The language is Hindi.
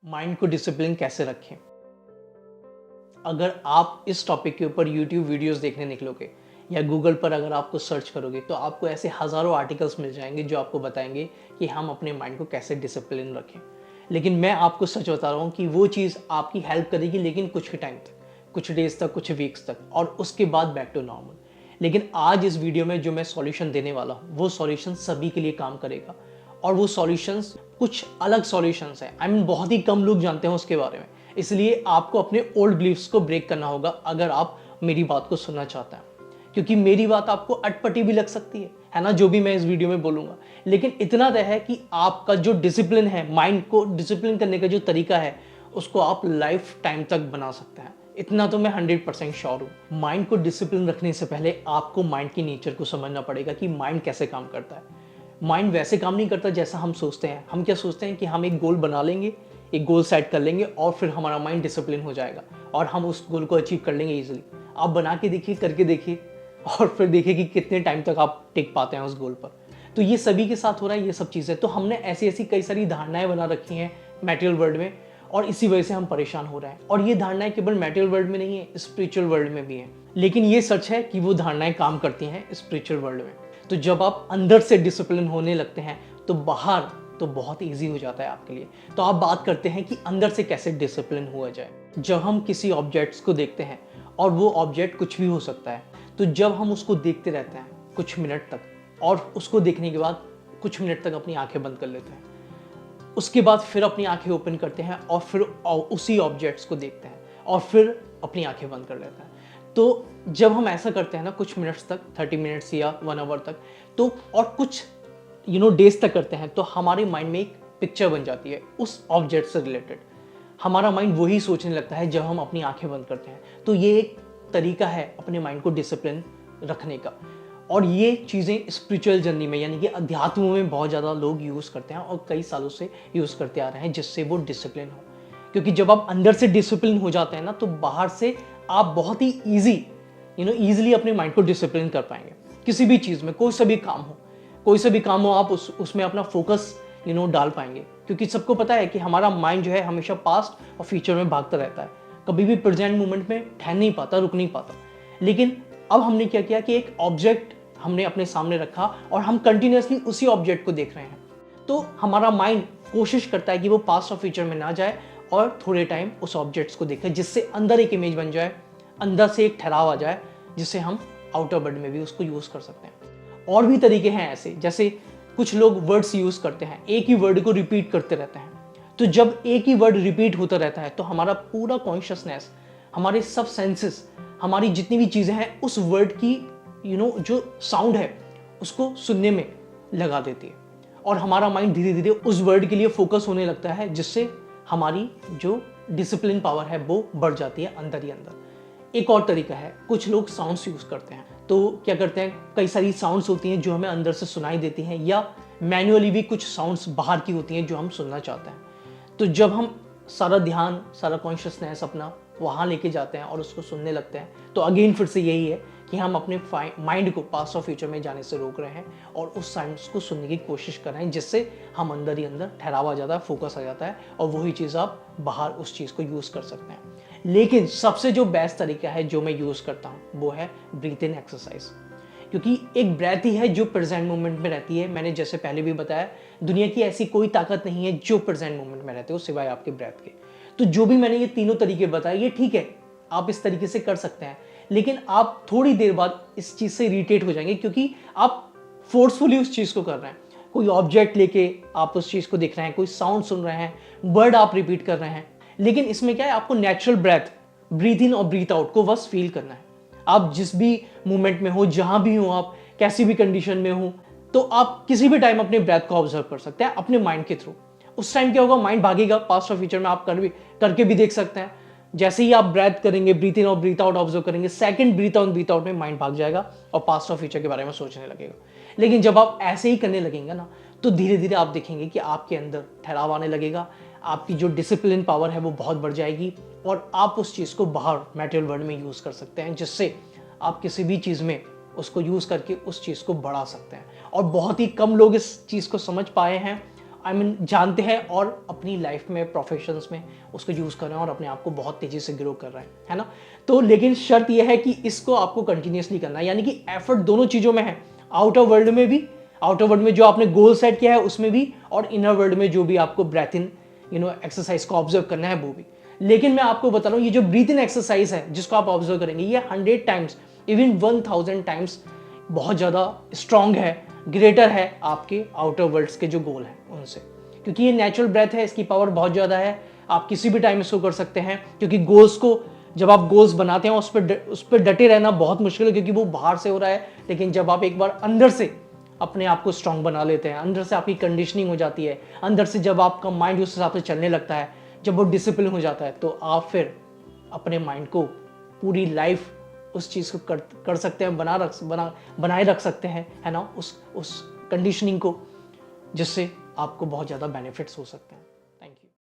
माइंड को डिसिप्लिन कैसे रखें। अगर आप इस टॉपिक के ऊपर यूट्यूब वीडियोस देखने निकलोगे या गूगल पर अगर आप कुछ सर्च करोगे तो आपको ऐसे हज़ारों आर्टिकल्स मिल जाएंगे जो आपको बताएंगे कि हम अपने माइंड को कैसे डिसिप्लिन रखें। लेकिन मैं आपको सच बता रहा हूँ कि वो चीज़ आपकी हेल्प करेगी, लेकिन कुछ ही टाइम तक, कुछ डेज तक, कुछ वीक्स तक, और उसके बाद बैक टू नॉर्मल। लेकिन आज इस वीडियो में जो मैं सॉल्यूशन देने वाला हूँ वो सॉल्यूशन सभी के लिए काम करेगा, और वो सॉल्यूशंस कुछ अलग सॉल्यूशंस हैं। आई मीन बहुत ही कम लोग जानते हैं उसके बारे में, इसलिए आपको अपने ओल्ड बिलीफ्स को ब्रेक करना होगा अगर आप मेरी बात को सुनना चाहते हैं, क्योंकि मेरी बात आपको अटपटी भी लग सकती है ना, जो भी मैं इस वीडियो में बोलूंगा। लेकिन इतना तय है कि आपका जो डिसिप्लिन है, माइंड को डिसिप्लिन करने का जो तरीका है, उसको आप लाइफ टाइम तक बना सकते हैं। इतना तो मैं 100% श्योर हूँ। माइंड को डिसिप्लिन रखने से पहले आपको माइंड की नेचर को समझना पड़ेगा कि माइंड कैसे काम करता है। माइंड वैसे काम नहीं करता जैसा हम सोचते हैं। हम क्या सोचते हैं कि हम एक गोल बना लेंगे, एक गोल सेट कर लेंगे और फिर हमारा माइंड डिसिप्लिन हो जाएगा और हम उस गोल को अचीव कर लेंगे इजीली। आप बना के देखिए, करके देखिए और फिर देखिए कि कितने टाइम तक आप टिक पाते हैं उस गोल पर। तो ये सभी के साथ हो रहा है ये सब चीज़ें। तो हमने ऐसी ऐसी कई सारी धारणाएं बना रखी हैं मटेरियल वर्ल्ड में, और इसी वजह से हम परेशान हो रहे हैं। और ये धारणाएं केवल मटेरियल वर्ल्ड में नहीं है, स्पिरिचुअल वर्ल्ड में भी है। लेकिन ये सच है कि वो धारणाएं काम करती हैं स्पिरिचुअल वर्ल्ड में। तो जब आप अंदर से डिसिप्लिन होने लगते हैं तो बाहर तो बहुत ईजी हो जाता है आपके लिए। तो आप बात करते हैं कि अंदर से कैसे डिसिप्लिन हुआ जाए। जब हम किसी ऑब्जेक्ट्स को देखते हैं, और वो ऑब्जेक्ट कुछ भी हो सकता है, तो जब हम उसको देखते रहते हैं कुछ मिनट तक, और उसको देखने के बाद कुछ मिनट तक अपनी आंखें बंद कर लेते हैं, उसके बाद फिर अपनी आंखें ओपन करते हैं और फिर उसी ऑब्जेक्ट्स को देखते हैं और फिर अपनी आंखें बंद कर लेते हैं। तो जब हम ऐसा करते हैं ना कुछ मिनट्स तक, 30 मिनट्स या 1 आवर तक, तो और कुछ डेज तक करते हैं, तो हमारे माइंड में एक पिक्चर बन जाती है उस ऑब्जेक्ट से रिलेटेड। हमारा माइंड वही सोचने लगता है जब हम अपनी आंखें बंद करते हैं। तो ये एक तरीका है अपने माइंड को डिसिप्लिन रखने का। और ये चीज़ें स्पिरिचुअल जर्नी में, यानी कि अध्यात्म में बहुत ज़्यादा लोग यूज़ करते हैं और कई सालों से यूज़ करते आ रहे हैं, जिससे वो डिसिप्लिन हो। क्योंकि जब आप अंदर से डिसिप्लिन हो जाते हैं ना, तो बाहर से आप बहुत ही ईजिली अपने माइंड को डिसिप्लिन कर पाएंगे। किसी भी चीज़ में, कोई सा भी काम हो, आप उसमें अपना फोकस डाल पाएंगे। क्योंकि सबको पता है कि हमारा माइंड जो है हमेशा पास्ट और फ्यूचर में भागता रहता है, कभी भी प्रेजेंट मोमेंट में ठहर नहीं पाता, रुक नहीं पाता। लेकिन अब हमने क्या किया कि एक ऑब्जेक्ट हमने अपने सामने रखा और हम कंटिन्यूअसली उसी ऑब्जेक्ट को देख रहे हैं। तो हमारा माइंड कोशिश करता है कि वो पास्ट और फ्यूचर में ना जाए और थोड़े टाइम उस ऑब्जेक्ट्स को देखे, जिससे अंदर एक इमेज बन जाए, अंदर से एक ठहराव आ जाए, जिससे हम आउटर वर्ल्ड में भी उसको यूज़ कर सकते हैं। और भी तरीके हैं ऐसे, जैसे कुछ लोग वर्ड्स यूज़ करते हैं, एक ही वर्ड को रिपीट करते रहते हैं। तो जब एक ही वर्ड रिपीट होता रहता है तो हमारा पूरा कॉन्शियसनेस, हमारे सब सेंसेस, हमारी जितनी भी चीज़ें हैं उस वर्ड की जो साउंड है उसको सुनने में लगा देती है, और हमारा माइंड धीरे धीरे उस वर्ड के लिए फोकस होने लगता है, जिससे हमारी जो डिसिप्लिन पावर है वो बढ़ जाती है अंदर ही अंदर। एक और तरीका है, कुछ लोग साउंड्स यूज़ करते हैं। तो क्या करते हैं, कई सारी साउंड्स होती हैं जो हमें अंदर से सुनाई देती हैं, या मैन्युअली भी कुछ साउंड्स बाहर की होती हैं जो हम सुनना चाहते हैं। तो जब हम सारा ध्यान, सारा कॉन्शियसनेस अपना वहाँ लेके जाते हैं और उसको सुनने लगते हैं, तो अगेन फिर से यही है कि हम अपने माइंड को पास्ट और फ्यूचर में जाने से रोक रहे हैं और उस साउंड्स को सुनने की कोशिश कर रहे हैं, जिससे हम अंदर ही अंदर ठहराव आ जाता है, फोकस आ जाता है, और वही चीज़ आप बाहर उस चीज़ को यूज़ कर सकते हैं। लेकिन सबसे जो बेस्ट तरीका है जो मैं यूज़ करता हूँ वो है ब्रीथ इन एक्सरसाइज। क्योंकि एक ब्रेथ ही है जो प्रेजेंट मोमेंट में रहती है। मैंने जैसे पहले भी बताया, दुनिया की ऐसी कोई ताकत नहीं है जो प्रेजेंट मोमेंट में रहते हो सिवाय आपके ब्रेथ के। तो जो भी मैंने ये तीनों तरीके बताए, ये ठीक है, आप इस तरीके से कर सकते हैं, लेकिन आप थोड़ी देर बाद इस चीज़ से इरिटेट हो जाएंगे, क्योंकि आप फोर्सफुली उस चीज़ को कर रहे हैं। कोई ऑब्जेक्ट लेके आप उस चीज़ को देख रहे हैं, कोई साउंड सुन रहे हैं, वर्ड आप रिपीट कर रहे हैं। लेकिन इसमें क्या है, आपको नेचुरल ब्रीथ इन और ब्रीथ आउट को बस फील करना है। आप जिस भी मोमेंट में हो, जहां भी हो, आप कैसी भी कंडीशन में हो, तो आप किसी भी टाइम अपने ब्रेथ को ऑब्जर्व कर सकते हैं अपने माइंड के थ्रू। उस टाइम क्या होगा, माइंड भागेगा, पास्ट और फ्यूचर में आप करके भी देख सकते हैं। जैसे ही आप ब्रेथ करेंगे, ब्रीथ इन और ब्रीथ आउट ऑब्जर्व करेंगे, second breath on breath out में माइंड भाग जाएगा और पास्ट और फ्यूचर के बारे में सोचने लगेगा। लेकिन जब आप ऐसे ही करने लगेंगे ना, तो धीरे धीरे आप देखेंगे कि आपके अंदर ठहराव आने लगेगा, आपकी जो डिसिप्लिन पावर है वो बहुत बढ़ जाएगी, और आप उस चीज़ को बाहर मटेरियल वर्ल्ड में यूज़ कर सकते हैं, जिससे आप किसी भी चीज़ में उसको यूज़ करके उस चीज़ को बढ़ा सकते हैं। और बहुत ही कम लोग इस चीज़ को समझ पाए हैं। जानते हैं और अपनी लाइफ में, प्रोफेशंस में उसको यूज़ कर रहे हैं और अपने आप को बहुत तेज़ी से ग्रो कर रहे हैं, है ना। तो लेकिन शर्त यह है कि इसको आपको कंटिन्यूसली करना है, यानी कि एफर्ट दोनों चीज़ों में है, आउटर वर्ल्ड में भी, आउटर वर्ल्ड में जो आपने गोल सेट किया है उसमें भी, और इनर वर्ल्ड में जो भी आपको ब्रेथ इन एक्सरसाइज को ऑब्जर्व करना है वो भी। लेकिन मैं आपको बता रहा हूँ, ये जो ब्रीथ इन एक्सरसाइज है जिसको आप ऑब्जर्व करेंगे, ये 100 टाइम्स, इवन 1000 टाइम्स बहुत ज़्यादा स्ट्रांग है, ग्रेटर है आपके आउटर वर्ल्ड्स के जो गोल हैं उनसे, क्योंकि ये नेचुरल ब्रेथ है, इसकी पावर बहुत ज़्यादा है। आप किसी भी टाइम इसको कर सकते हैं, क्योंकि गोल्स को जब आप गोल्स बनाते हैं उस पर डटे रहना बहुत मुश्किल है, क्योंकि वो बाहर से हो रहा है। लेकिन जब आप एक बार अंदर से अपने आप को स्ट्रांग बना लेते हैं, अंदर से आपकी कंडीशनिंग हो जाती है, अंदर से जब आपका माइंड उस हिसाब से चलने लगता है, जब वो डिसिप्लिन हो जाता है, तो आप फिर अपने माइंड को पूरी लाइफ उस चीज़ को कर सकते हैं, बनाए रख सकते हैं, है ना, उस कंडीशनिंग को, जिससे आपको बहुत ज़्यादा बेनिफिट्स हो सकते हैं।